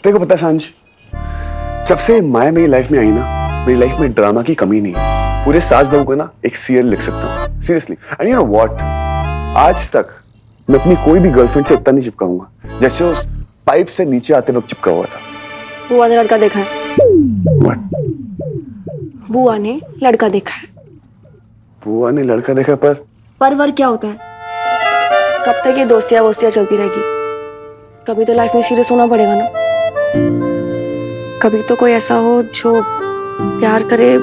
देखो पता सांझ, जब से माया मेरी लाइफ में आई ना, मेरी लाइफ में ड्रामा की कमी नहीं है। पूरे सास बहू को ना एक सीरियल लिख सकता हूँ seriously. And you know what, आज तक मैं अपनी कोई भी गर्लफ्रेंड से इतना नहीं चिपकाऊंगा जैसे उस पाइप से नीचे आते वक्त चिपका हुआ था। बुआ ने लड़का देखा है। What? बुआ ने लड़का देखा है। बुआ ने लड़का देखा पर क्या होता है? कब तक ये दोस्तियां वोस्तियां चलती रहेगी? कभी तो लाइफ में सीरियस होना पड़ेगा ना। कभी तो कोई ऐसा हो जो प्यार करे।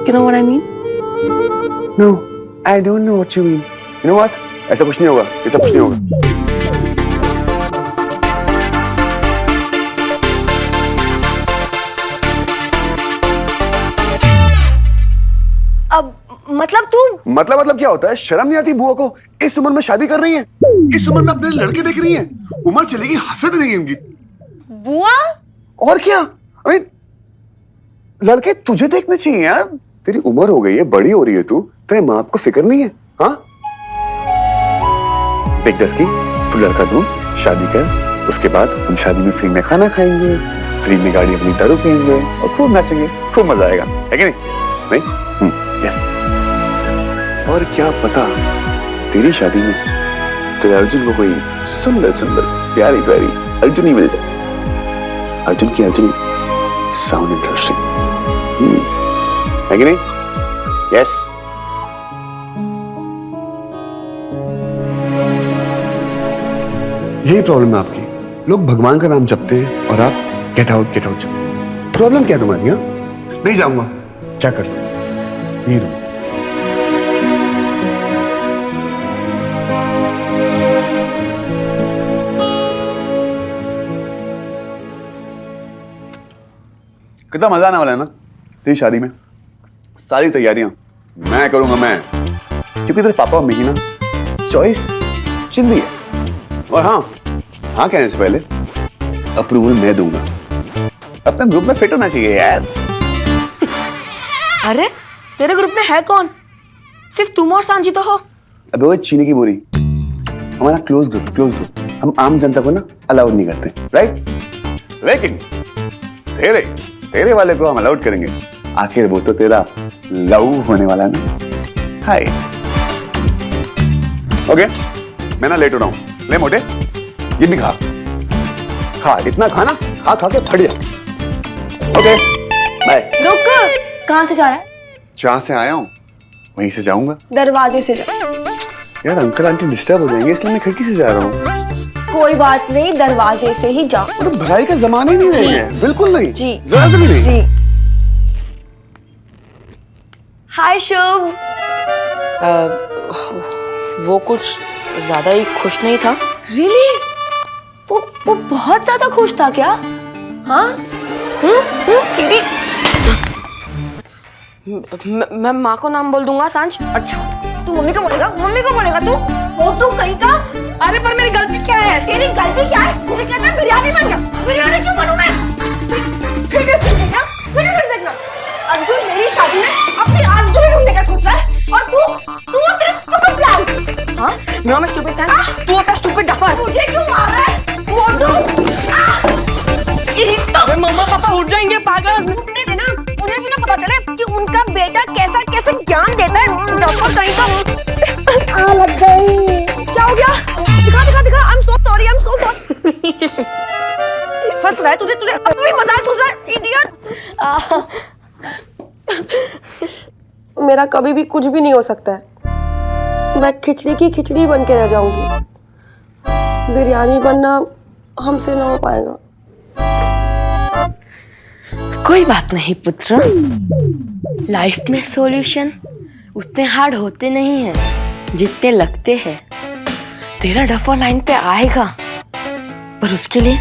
You know what I mean? No, I don't know what you mean. You know what? ऐसा कुछ नहीं होगा, ऐसा कुछ नहीं होगा। अब मतलब क्या होता है? शर्म नहीं आती बुआ को? इस उम्र में शादी कर रही है, इस उम्र में अपने लड़के देख रही है। उम्र चलेगी, हसरत रहेगी उनकी। बुआ? और क्या? I mean, लड़के तुझे देखने चाहिए यार। तेरी उम्र हो गई है, बड़ी हो रही है तू, तेरे माँ बाप को फिक्र नहीं है? हाँ, देख दस की, तू लड़का ढूंढ, शादी कर, उसके बाद हम शादी में फ्री में खाना खाएंगे, फ्री में गाड़ी अपनी दारू पियेंगे और खूब नाचेंगे, खूब मजा आएगा, है कि नहीं? यस। और क्या पता तेरी शादी में तेरे अर्जुन को कोई सुंदर सुंदर प्यारी प्यारी अर्जुनी मिल जाए। अर्जुन की अर्जुनी साउंड इंटरेस्टिंग, है कि नहीं? यस। यही प्रॉब्लम है आपकी। लोग भगवान का नाम जपते हैं और आप गेट आउट जपते। प्रॉब्लम क्या है तुम्हारी? हाँ, नहीं जाऊंगा, क्या कर लो, यही रहूं। कितना मजा आने वाला है ना तेरी शादी में। सारी तैयारियां मैं करूंगा, मैं, क्योंकि तेरे पापा मम्मी की ना चॉइस जिंदगी है। और हाँ कहने से पहले अप्रूवल मैं दूंगा। अपने ग्रुप में फिट होना चाहिए यार। अरे तेरे ग्रुप में है कौन? सिर्फ तुम और सांची तो हो। अबे वो चीनी की बोरी, हमारा क्लोज ग्रुप। हम आम जनता को ना अलाउड नहीं करते, राइट? लेकिन तेरे वाले को हम अलाउड करेंगे। आखिर वो तो तेरा लव होने वाला ना। हाय, ओके, मैं ना लेट हो रहा हूं। ले मोटे, ये भी खा, इतना खाना खा के फट जा। Okay bye. रुक, कहां से जा रहा है? जहां से आया हूं वहीं से जाऊंगा। दरवाजे से जा। यार अंकल आंटी डिस्टर्ब हो जाएंगे, इसलिए मैं खिड़की से जा रहा हूँ। कोई बात नहीं, दरवाजे से ही जाओ। तो भलाई का जमाना ही नहीं रह गया है, बिल्कुल नहीं जी, जरा से भी नहीं जी। हाय शुभ। वो कुछ ज्यादा ही खुश नहीं था। रियली? वो बहुत ज्यादा खुश था क्या? हाँ? मैं माँ को नाम बोल दूंगा सांझ। अच्छा, तू मम्मी को बोलेगा? तू वो तू कहीं का? अरे पर मेरी गलती क्या है? तेरी गलती क्या है? मुझे कहता है बिरयानी बन गया। बिरयानी क्यों बनूं मैं? फिर देखना अर्जुन मेरी शादी में अपनी अर्जुन ढूंढने का सोच रहा है और तू और तेरे स्टूपिड प्लान। हाँ, मैं स्टूपिड था, तू अपना स्टूपिड डफर। मुझे क्यों मार रहा है? मम्मा पापा उठ जाएंगे पागल। उठने देना, उन्हें भी ना पता चले कि उनका बेटा कैसे ज्ञान देता है। डफर कहीं का। लग गई। क्या हो गया? दिखा। I'm so sorry. हंस रहा है तुझे अपनी मजाक सोच रहा है, इडियट। मेरा कभी भी कुछ भी नहीं हो सकता है। मैं खिचड़ी की खिचड़ी बन के रह जाऊंगी। बिरयानी बनना हमसे ना हो पाएगा। कोई बात नहीं पुत्र, लाइफ में सॉल्यूशन उतने हार्ड होते नहीं हैं जितने लगते हैं। तेरा डफर लाइन पे आएगा, पर उसके लिए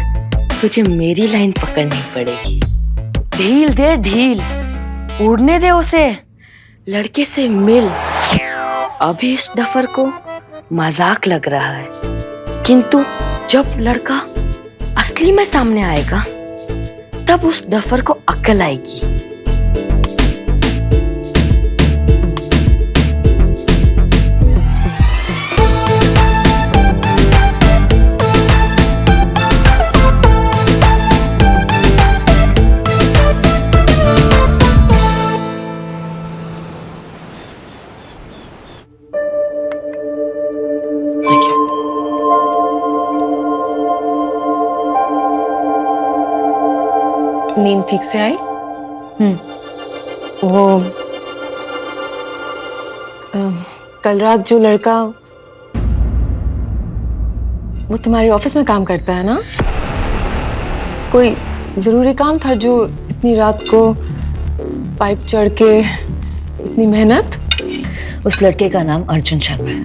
तुझे मेरी लाइन पकड़नी पड़ेगी। ढील दे ढील, उड़ने दे उसे, लड़के से मिल। अभी इस डफर को मजाक लग रहा है, किंतु जब लड़का असली में सामने आएगा तब उस डफर को अक्ल आएगी। नींद ठीक से आई? वो कल रात जो लड़का वो तुम्हारे ऑफिस में काम करता है ना, कोई जरूरी काम था जो इतनी रात को पाइप चढ़ के इतनी मेहनत? उस लड़के का नाम अर्जुन शर्मा है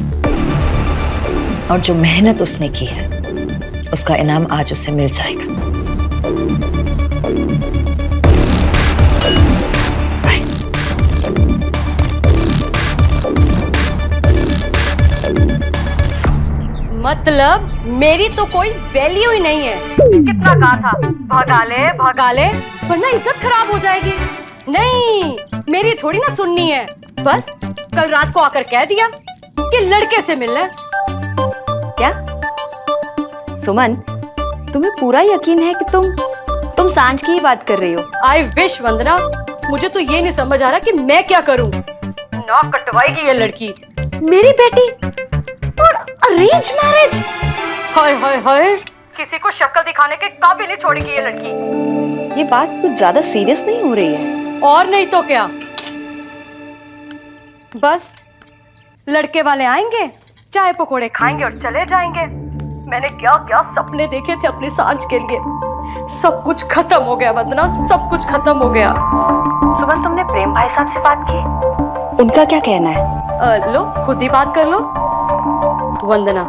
और जो मेहनत उसने की है उसका इनाम आज उसे मिल जाएगा। बाय। मतलब मेरी तो कोई वैल्यू ही नहीं है। कितना कहा था भगा ले वरना इज्जत खराब हो जाएगी। नहीं, मेरी थोड़ी ना सुननी है। बस कल रात को आकर कह दिया कि लड़के से मिलना है। क्या सुमन, तुम्हें पूरा यकीन है कि तुम सांझ की ही बात कर रही हो? आई विश वंदना, मुझे तो ये नहीं समझ आ रहा कि मैं क्या करूं। नाक कटवाएगी ये लड़की, मेरी बेटी, और अरेंज मैरिज। हाय हाय हाय, किसी को शक्ल दिखाने के काबिल नहीं छोड़ेगी ये लड़की। ये बात कुछ ज्यादा सीरियस नहीं हो रही है? और नहीं तो क्या, बस लड़के वाले आएंगे, चाय पकोड़े खाएंगे और चले जाएंगे। मैंने क्या क्या सपने देखे थे अपनी सांझ के लिए, सब कुछ खत्म हो गया वंदना, सब कुछ खत्म हो गया। सुमन, तुमने प्रेम भाई साहब से बात की? उनका क्या कहना है? लो खुद ही बात कर लो वंदना।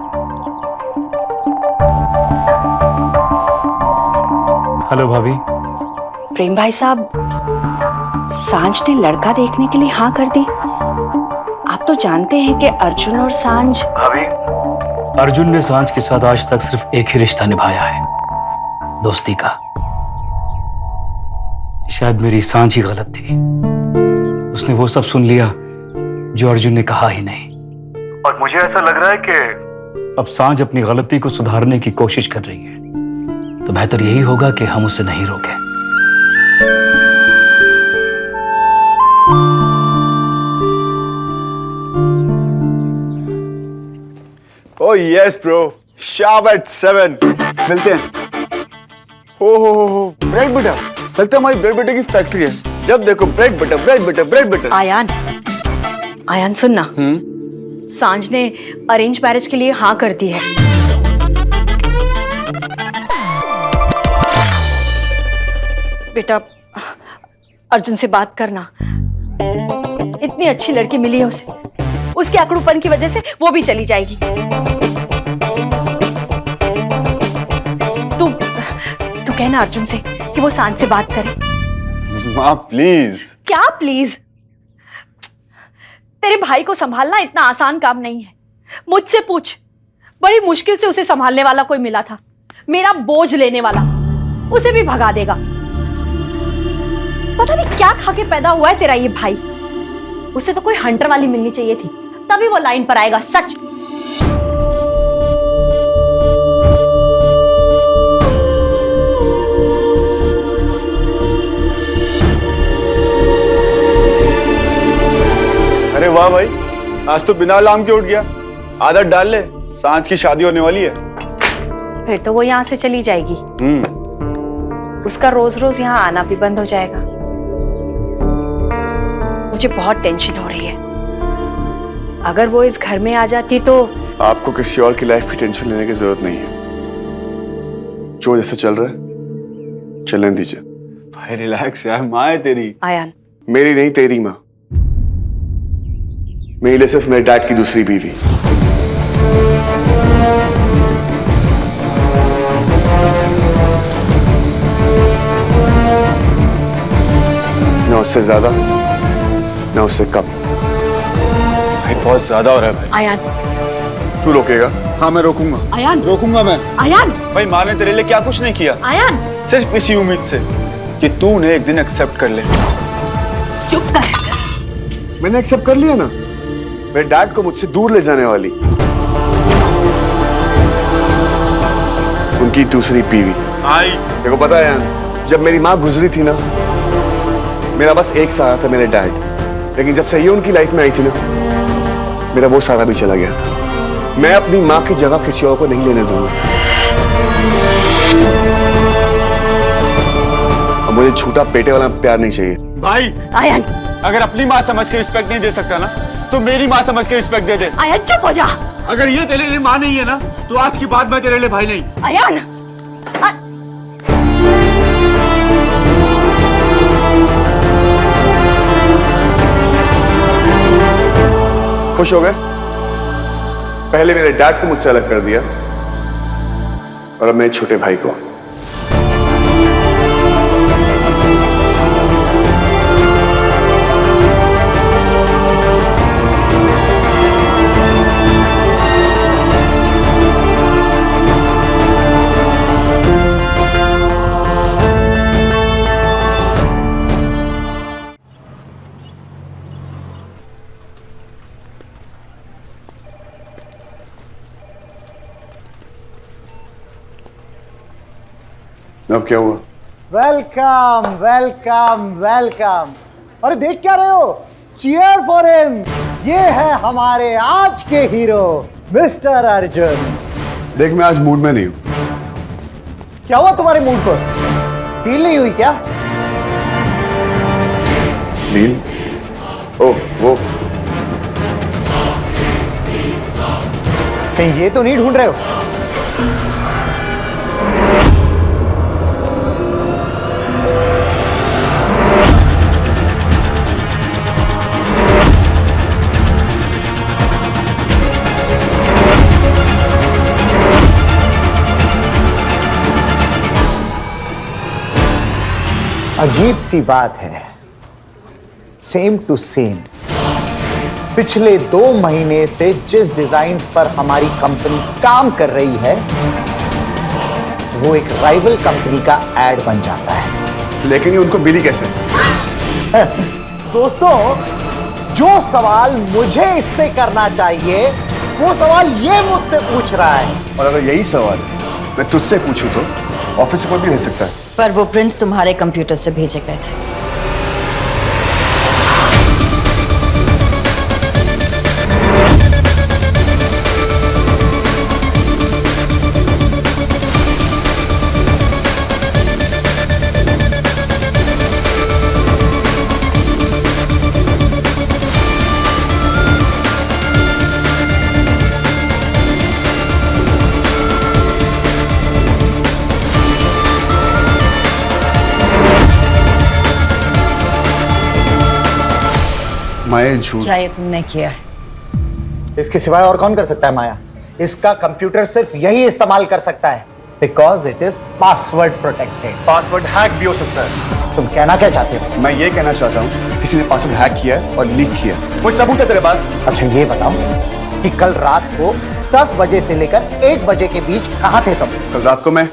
हेलो भाभी। प्रेम भाई साहब, सांझ ने लड़का देखने के लिए हाँ कर दी। आप तो जानते हैं कि अर्जुन और सांझ। भाभी, अर्जुन ने सांझ के साथ आज तक सिर्फ एक ही रिश्ता निभाया है, दोस्ती का। शायद मेरी सांझ ही गलत थी, उसने वो सब सुन लिया जो अर्जुन ने कहा ही नहीं। और मुझे ऐसा लग रहा है कि अब सांझ अपनी गलती को सुधारने की कोशिश कर रही है, तो बेहतर यही होगा कि हम उसे नहीं रोकें। Oh yes bro, sharp at 7 मिलते हैं। हो ब्रेड बटर, लगता है हमारी ब्रेड बटर की फैक्ट्री है। जब देखो bread butter bread butter bread butter. Ayaan सुनना, सांझ ने अरेंज मैरिज के लिए हाँ कर दी है। बेटा, अर्जुन से बात करना, इतनी अच्छी लड़की मिली है उसे, उसके अकड़ूपन की वजह से वो भी चली जाएगी। तू कहना अर्जुन से कि वो सांझ से बात करे। माँ प्लीज। क्या प्लीज? तेरे भाई को संभालना इतना आसान काम नहीं है। मुझसे पूछ, बड़ी मुश्किल से उसे संभालने वाला कोई मिला था, मेरा बोझ लेने वाला। उसे भी भगा देगा। पता नहीं क्या खा के पैदा हुआ है तेरा ये भाई। उसे तो कोई हंटर वाली मिलनी चाहिए थी, तभी वो लाइन पर आएगा। सच। अरे वाह भाई, आज तो बिना अलार्म के उठ गया। आदत डाल ले, सांझ की शादी होने वाली है। फिर तो वो यहाँ से चली जाएगी। उसका रोज रोज यहाँ आना भी बंद हो जाएगा। मुझे बहुत टेंशन हो रही है। अगर वो इस घर में आ जाती तो। आपको किसी और की लाइफ की टेंशन लेने की जरूरत नहीं है। जो जैसा चल रहा है चलने दीजिए। भाई रिलैक्स यार, माँ है तेरी। आयान, मेरी नहीं, तेरी माँ। मेरे लिए सिर्फ मेरे डैड की दूसरी बीवी। ना उससे ज्यादा ना उससे कम। भाई बहुत ज्यादा हो रहा है भाई। आयान। तू रोकेगा? हाँ मैं रोकूंगा। आयान। रोकूंगा मैं। आयान। भाई माँ ने तेरे लिए क्या कुछ नहीं किया। आयान। सिर्फ इसी उम्मीद से कि तू उन्हें एक दिन एक्सेप्ट कर ले। चुप कर। मैंने एक्सेप्ट कर लिया ना। मेरे डैड को मुझसे दूर ले जाने वाली उनकी दूसरी बीवी। आई देखो पता है यार, जब मेरी माँ गुजरी थी ना, मेरा बस एक सहारा था मेरे डैड। लेकिन जब से ये उनकी लाइफ में आई थी ना, मेरा वो सहारा भी चला गया था। मैं अपनी माँ की जगह किसी और को नहीं लेने दूंगा। और मुझे झूठा पेटे वाला प्यार नहीं चाहिए। भाई आयन, अगर अपनी माँ समझ के रिस्पेक्ट नहीं दे सकता ना, तो मेरी माँ समझ के रिस्पेक्ट दे दे। आयन चुप हो जा। अगर ये तेरे लिए माँ नहीं है ना, तो आज के बाद मैं तेरे लिए भाई नहीं। आयन, खुश हो गए? पहले मेरे डैड को मुझसे अलग कर दिया और अब मेरे छोटे भाई को। अब क्या हुआ? Welcome welcome welcome. अरे देख क्या रहे हो? Cheer for him. ये है हमारे आज के हीरो मिस्टर अर्जुन। देख मैं आज मूड में नहीं हूं। क्या हुआ तुम्हारे मूड को? डील नहीं हुई क्या? डील? ओह वो कहीं ये तो नहीं ढूंढ रहे हो? अजीब सी बात है, सेम टू सेम। पिछले 2 महीने से जिस डिजाइन्स पर हमारी कंपनी काम कर रही है, वो एक राइवल कंपनी का एड बन जाता है। लेकिन ये उनको मिली कैसे? दोस्तों, जो सवाल मुझे इससे करना चाहिए, वो सवाल ये मुझसे पूछ रहा है। और अगर यही सवाल मैं तुझसे पूछूं तो ऑफिस से कोई भी भेज सकता है। पर वो प्रिंट्स तुम्हारे कंप्यूटर से भेजे गए थे। माया झूठ। क्या ये तुमने किया? इसके सिवाय और कौन कर सकता है माया? इसका कंप्यूटर सिर्फ यही इस्तेमाल कर सकता है, because it is password protected. Password hack भी हो सकता है। तुम कहना क्या चाहते हो? मैं ये कहना चाहता हूँ किसी ने पासवर्ड हैक किया है और लीक किया है। कोई सबूत है तेरे पास? अच्छा ये बताओ कि कल रात को 10 बजे से लेकर 1 बजे के बीच कहां थे तुम? कल रात को मैं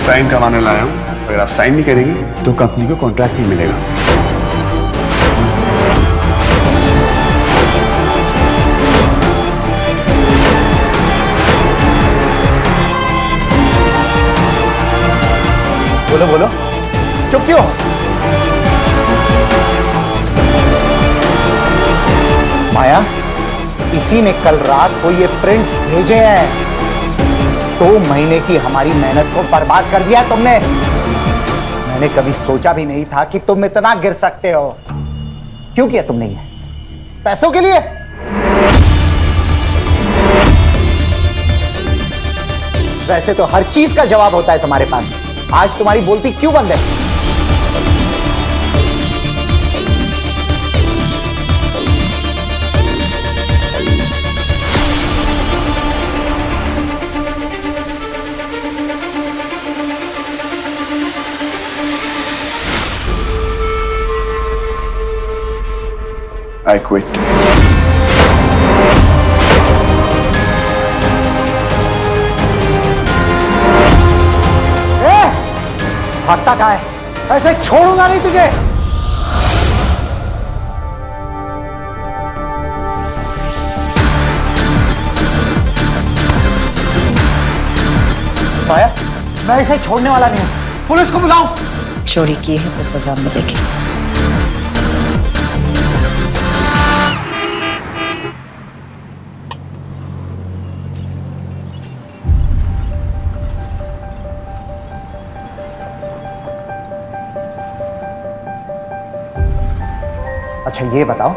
साइन करवाने लाया हूं। अगर आप साइन नहीं करेंगे तो कंपनी को कॉन्ट्रैक्ट नहीं मिलेगा। बोलो बोलो, चुप क्यों? माया, इसी ने कल रात को ये प्रिंट्स भेजे हैं। 2 महीने की हमारी मेहनत को बर्बाद कर दिया तुमने। मैंने कभी सोचा भी नहीं था कि तुम इतना गिर सकते हो। क्यों किया तुमने ये? पैसों के लिए? वैसे तो हर चीज का जवाब होता है तुम्हारे पास। आज तुम्हारी बोलती क्यों बंद है? I quit. भागता कहाँ है? ऐसे छोड़ूंगा नहीं तुझे। माया, मैं इसे छोड़ने वाला नहीं हूं। पुलिस को बुलाओ। चोरी की है तो सजा मिलेगी। अच्छा ये बताओ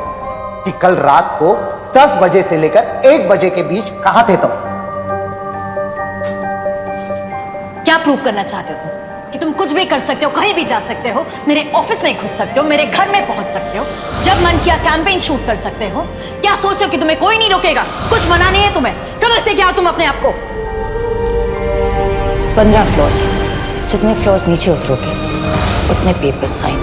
कि कल रात को 10 बजे से लेकर 1 बजे के बीच कहां थे तुम? क्या प्रूव करना चाहते हो तुम कि तुम कुछ भी कर सकते हो, कहीं भी जा सकते हो, मेरे ऑफिस में घुस सकते हो, मेरे घर में पहुंच सकते हो, जब मन किया कैंपेन शूट कर सकते हो? क्या सोचो कि तुम्हें कोई नहीं रोकेगा? कुछ मना नहीं है तुम्हें? समझते क्या हो तुम अपने आप को? 15 फ्लोर्स, जितने फ्लोर्स नीचे उतरोगे उतने पेपर साइन।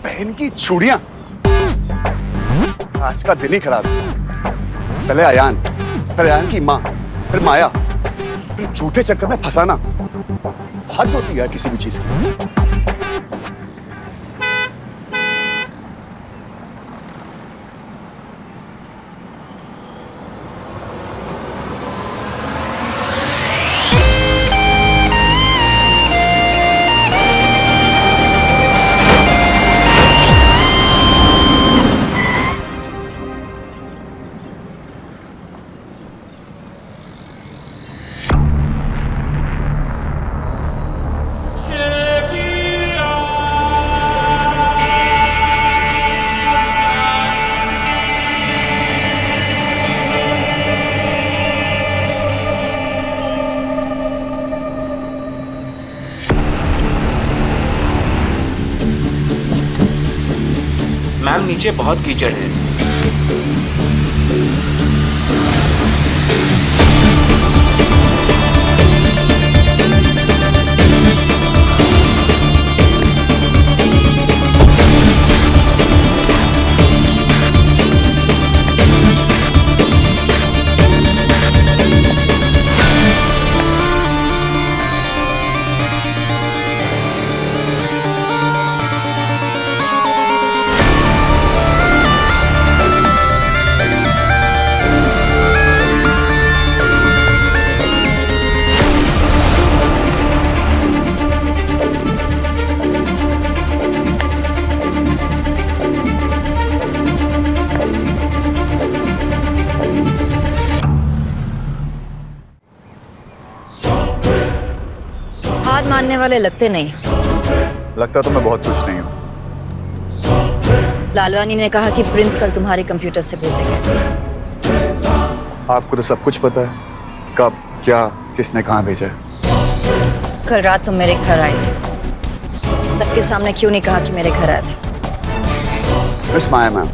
बहन की चूड़ियां, आज का दिन ही खराब है। पहले अयान, फिर अयान की माँ, फिर माया, फिर झूठे चक्कर में फंसाना। हद होती है किसी भी चीज की। मैम नीचे बहुत कीचड़ है। हार मानने वाले लगते नहीं। लगता तो मैं बहुत कुछ नहीं हूँ। लालवानी ने कहा कि प्रिंस कल तुम्हारे कंप्यूटर से भेजे गए थे। आपको तो सब कुछ पता है, कब, क्या, किसने कहाँ भेजा है। कल रात तुम मेरे घर आए थे, सबके सामने क्यों नहीं कहा कि मेरे घर आए थे? मिस माया मैम,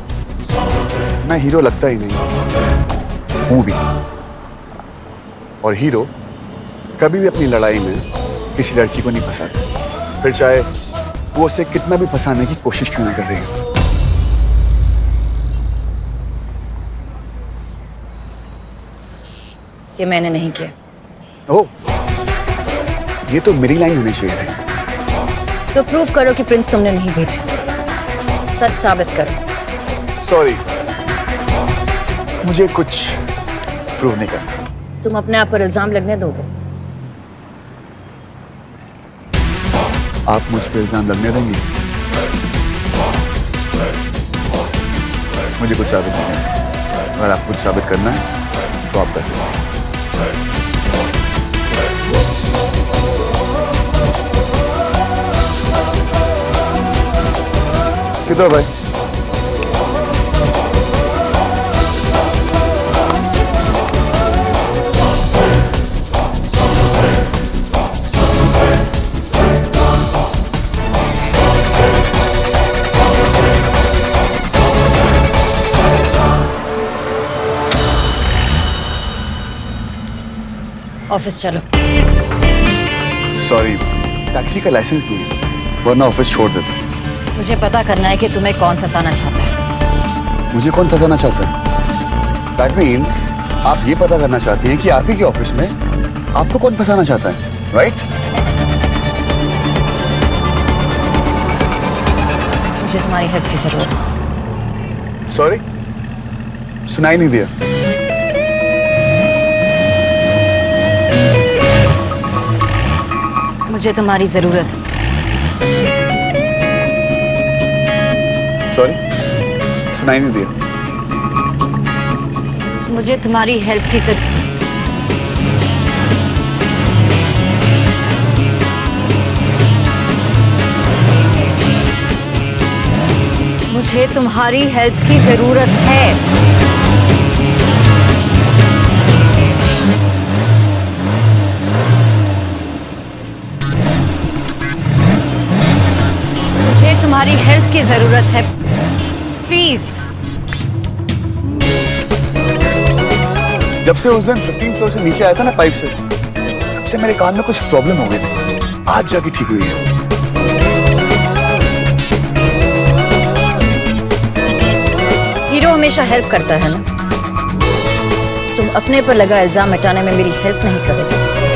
मैं हीरो लगता ही नहीं हूँ भी। और हीरो कभी भी अपनी लड़ाई में किसी लड़की को नहीं फंसाता, फिर चाहे वो उसे कितना भी फंसाने की कोशिश क्यों ना कर रही हो। ये मैंने नहीं किया। ओह, ये तो मेरी लाइन होनी चाहिए थी। तो प्रूव करो कि प्रिंस तुमने नहीं भेजे, सच साबित करो। सॉरी, मुझे कुछ प्रूव नहीं करना। तुम अपने आप पर इल्जाम लगने दोगे? आप मुझ पर इल्जाम लगने देंगे? मुझे कुछ साबित नहीं करना। अगर आप कुछ साबित करना है तो आप कर सकते हैं। किधर भाई? ऑफिस चलो। सॉरी, टैक्सी का लाइसेंस नहीं है, वरना ऑफिस छोड़ देता। मुझे पता करना है कि तुम्हें कौन फंसाना चाहता है। मुझे कौन फंसाना चाहता है? दैट मीन्स आप ये पता करना चाहती हैं कि आप ही के ऑफिस में आपको कौन फंसाना चाहता है, राइट? मुझे तुम्हारी हेल्प की जरूरत है। सॉरी, सुनाई नहीं दिया। मुझे तुम्हारी जरूरत है। सॉरी, सुनाई नहीं दिया। मुझे तुम्हारी हेल्प की जरूरत। मुझे तुम्हारी हेल्प की जरूरत है। मुझे तुम्हारी हेल्प की जरूरत है, प्लीज। जब से उस दिन 15 फ्लोर से नीचे आया था ना पाइप से, तब से मेरे कान में कुछ प्रॉब्लम हो गई थी। आज जाके ठीक हुई है। हीरो हमेशा हेल्प करता है ना। तुम अपने पर लगा इल्जाम मिटाने में मेरी हेल्प नहीं करोगे।